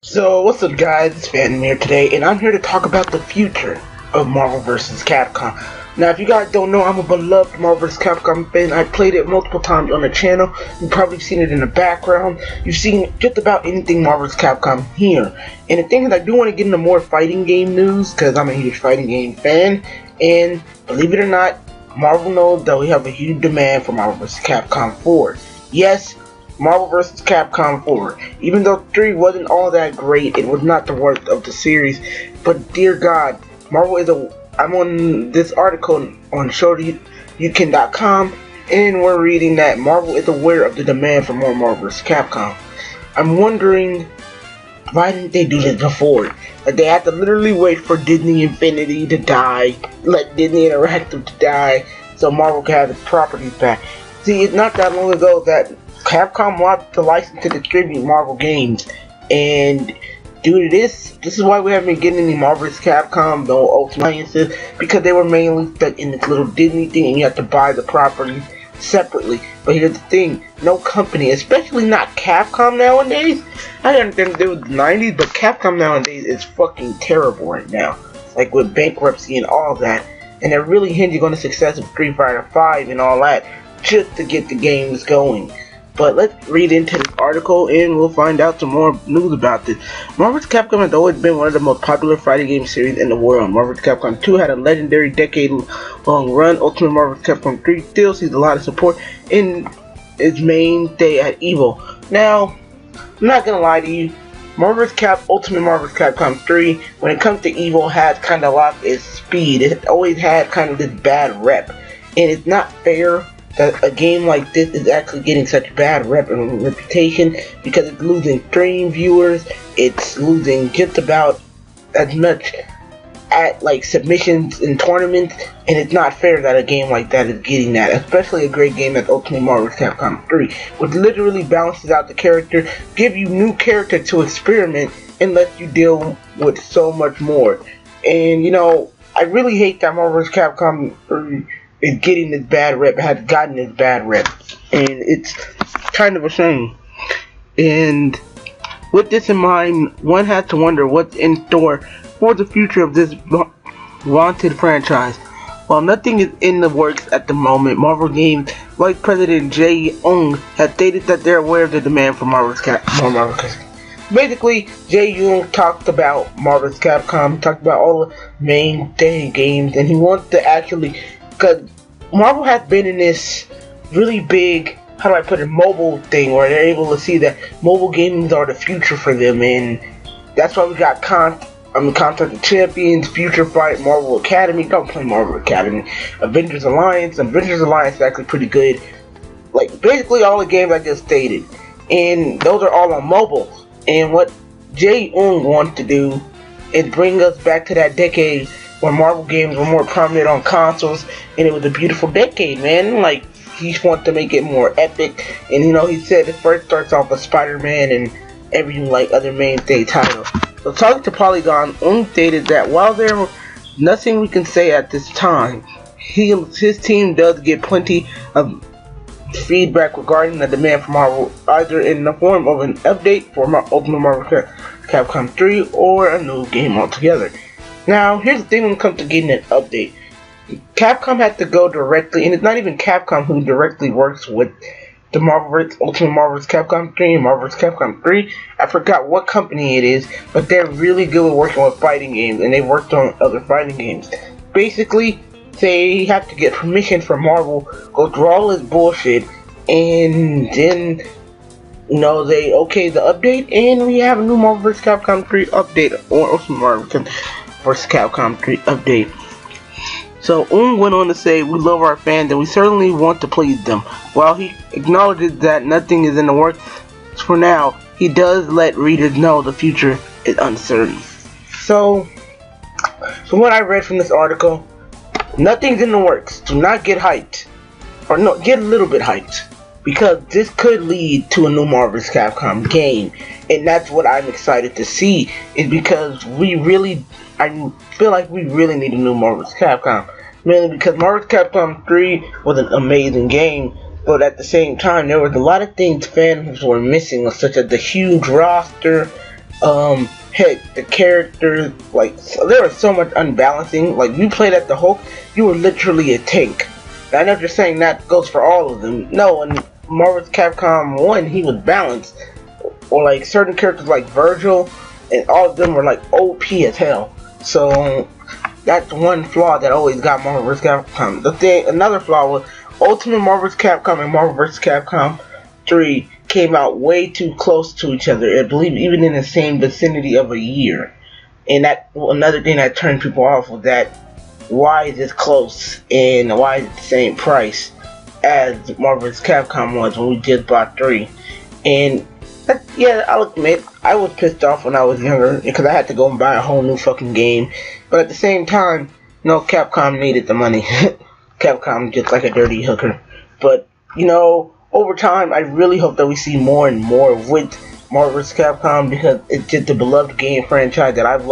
So, what's up guys, it's Phantom here today, and I'm here to talk about the future of Marvel vs. Capcom. Now, if you guys don't know, I'm a beloved Marvel vs. Capcom fan. I played it multiple times on the channel. You've probably seen it in the background. You've seen just about anything Marvel vs. Capcom here. And the thing is, I do want to get into more fighting game news, because I'm a huge fighting game fan. And believe it or not, Marvel knows that we have a huge demand for Marvel vs. Capcom 4. Yes, Marvel vs. Capcom 4. Even though 3 wasn't all that great, it was not the worst of the series. But dear God, Marvel is I'm on this article on ShowYouCan.com, and we're reading that Marvel is aware of the demand for more Marvel vs. Capcom. I'm wondering, why didn't they do this before? Like, they had to literally wait for Disney Infinity to die, let Disney Interactive to die, so Marvel could have its properties back. See, it's not that long ago that Capcom wanted to license to distribute Marvel games, and due to this is why we haven't been getting any Marvel vs. Capcom, no Ultimate Alliances, because they were mainly stuck in this little Disney thing, and you have to buy the properties separately. But here's the thing, no company, especially not Capcom nowadays. I understand they were the 90s, but Capcom nowadays is fucking terrible right now, like with bankruptcy and all that, and they're really hinging on the success of Street Fighter V and all that, just to get the games going. But let's read into this article and we'll find out some more news about this. Marvel vs. Capcom has always been one of the most popular fighting game series in the world. Marvel vs. Capcom 2 had a legendary decade-long run. Ultimate Marvel vs. Capcom 3 still sees a lot of support in its mainstay at EVO. Now, I'm not gonna lie to you, Ultimate Marvel vs. Capcom 3, when it comes to EVO, has kind of lost its speed. It always had kind of this bad rep, and it's not fair that a game like this is actually getting such bad reputation, because it's losing stream viewers, it's losing just about as much at like submissions in tournaments, and it's not fair that a game like that is getting that, especially a great game like Ultimate Marvel vs. Capcom 3, which literally balances out the character, give you new character to experiment, and lets you deal with so much more. And you know, I really hate that Marvel vs. Capcom 3 is getting this bad rep, has gotten this bad rep, and it's kind of a shame. And with this in mind, one has to wonder what's in store for the future of this vaunted franchise. While nothing is in the works at the moment, Marvel Games Vice President Jay Young has stated that they're aware of the demand for Marvel vs. Capcom. Basically, Jay Young talked about Marvel vs. Capcom, talked about all the main games, and he wants to actually, because Marvel has been in this really big, how do I put it, mobile thing, where they're able to see that mobile games are the future for them, and that's why we got Contest of Champions, Future Fight, Marvel Academy. Don't play Marvel Academy. Avengers Alliance. Avengers Alliance is actually pretty good. Like, basically all the games I just stated, and those are all on mobile. And what Jay Young wants to do is bring us back to that decade when Marvel games were more prominent on consoles, and it was a beautiful decade, man. Like, he wants to make it more epic, and you know, he said it first starts off with Spider-Man and every like other mainstay title. So talking to Polygon, Ung stated that while there nothing we can say at this time, his team does get plenty of feedback regarding the demand for Marvel, either in the form of an update for Ultimate Marvel Capcom 3 or a new game altogether. Now, here's the thing when it comes to getting an update. Capcom had to go directly, and it's not even Capcom who directly works with the Ultimate Marvel vs. Capcom 3 and Marvel vs. Capcom 3. I forgot what company it is, but they're really good at working with fighting games, and they've worked on other fighting games. Basically, they have to get permission from Marvel, go through all this bullshit, and then, you know, they okay the update, and we have a new Marvel vs. Capcom 3 update, or Ultimate Marvel vs. Capcom 3 update. So went on to say, we love our fans and we certainly want to please them. While he acknowledges that nothing is in the works for now, he does let readers know the future is uncertain. So from what I read from this article, nothing's in the works. Do not get hyped. Or no, get a little bit hyped, because this could lead to a new Marvel vs. Capcom game, and that's what I'm excited to see, is because I feel like we really need a new Marvel vs. Capcom, mainly because Marvel vs. Capcom 3 was an amazing game, but at the same time there was a lot of things fans were missing, such as the huge roster, Heck, the characters, like, there was so much unbalancing. Like, you played at the Hulk, you were literally a tank. I know you're saying that goes for all of them. No, in Marvel's Capcom 1, he was balanced. Or, like, certain characters like Virgil, and all of them were, like, OP as hell. So, that's one flaw that always got Marvel vs. Capcom. Another flaw was Ultimate Marvel vs. Capcom and Marvel vs. Capcom 3 came out way too close to each other. I believe even in the same vicinity of a year. And that another thing that turned people off was that why is this close and why is it the same price as Marvel vs. Capcom was when we just bought 3. And yeah, I'll admit, I was pissed off when I was younger because I had to go and buy a whole new fucking game. But at the same time, no, Capcom needed the money. Capcom just like a dirty hooker. But, you know, over time, I really hope that we see more and more with Marvel vs. Capcom because it's just a beloved game franchise that I've loved.